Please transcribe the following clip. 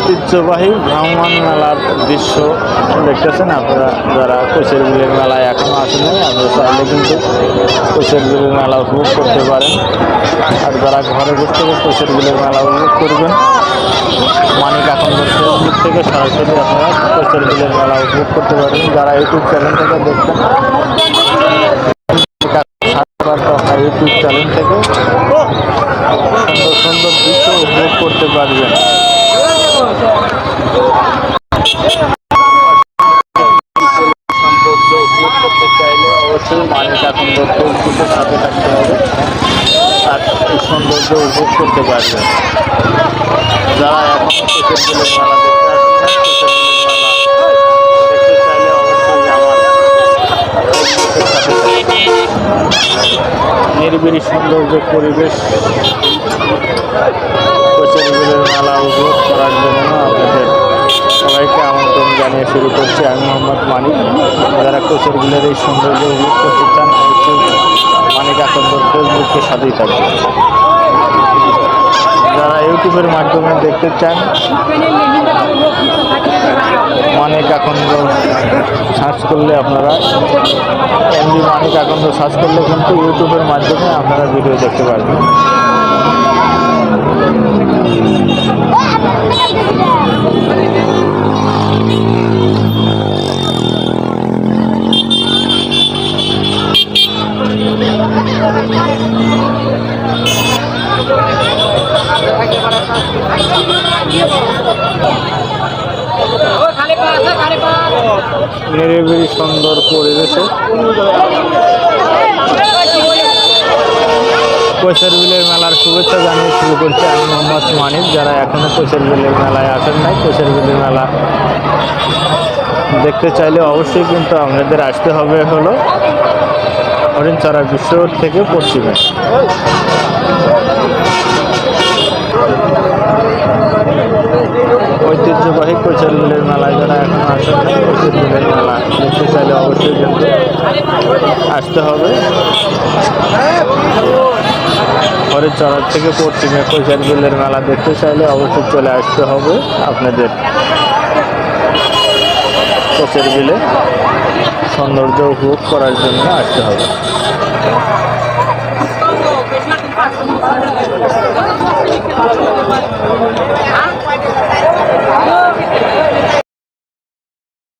ঐতিহ্যবাহী ভ্রাম্যমাণ মেলার দৃশ্য দেখতেছেন আপনারা। যারা কোচের বিলের মেলায় এখনো আসেনি, আপনারা চাইলে কিন্তু কোচের বিলের মেলা উপভোগ করতে পারেন। আর যারা ঘরে বসে থেকে কোচের বিলের মেলা উপভোগ করবেন, মানিক আকন্দর ফেসবুক থেকে সরাসরি আপনারা কোচের বিলের মেলা উপভোগ করতে পারেন। যারা ইউটিউব চ্যানেল থেকে দেখবেন, আপনার ইউটিউব চ্যানেল থেকে সুন্দর সুন্দর দৃশ্য উপভোগ করতে পারবেন। সৌন্দর্য উপভোগ করতে চাইলে অবশ্যই মানিক আকন্দর ফেসবুকের সাথে থাকতে হবে, আর এই সৌন্দর্য উপভোগ করতে পারবেন। যারা এখন কোচের বিলের মেলা দেখতে আসেন, দেখতে চাইলে অবশ্যই আমার ফেসবুকের সাথে নিরিবিলি সৌন্দর্য পরিবেশ কোচের বিলের মেলা উপভোগ করার জন্য আপনাদের সবাইকে আমন্ত্রণ জানিয়ে শুরু করছি আমি মোহাম্মদ মানিক। যারা কোচের বিলের এই সৌন্দর্য উপভোগ করতে চান, অবশ্যই মানিক আকন্দর ফেসবুকের সাথেই থাকবে। যারা ইউটিউবের মাধ্যমে দেখতে চান, মানিক আকন্দ সার্চ করলে আপনারা এমনি মানিক আকন্দ সার্চ করলে কিন্তু ইউটিউবের মাধ্যমে আপনারা ভিডিও দেখতে পারবেন। নিরিবিলি সুন্দর পরিবেশে কোচের বিলের মেলার শুভেচ্ছা জানিয়ে শুরু করছি আমি মোহাম্মদ মানিক। যারা এখনো কোচের বিলের মেলায় আসেন নাই, কোচের বিলের মেলা দেখতে চাইলে অবশ্যই কিন্তু আপনাদের আসতে হবে হলো হরিণচড়া বিশ্ব রোড থেকে পশ্চিমে। ঐতিহ্যবাহী কোচের বিলের মেলায় যারা এখন আসেন না, কোচের বিলের মেলা দেখতে চাইলে অবশ্যই কিন্তু আসতে হবে হরিণচড়া থেকে পশ্চিমে। কোচের বিলের মেলা দেখতে চাইলে অবশ্যই চলে আসতে হবে আপনাদের কোচের বিলে সৌন্দর্য উপভোগ করার জন্য আসতে হবে। হ্যাঁ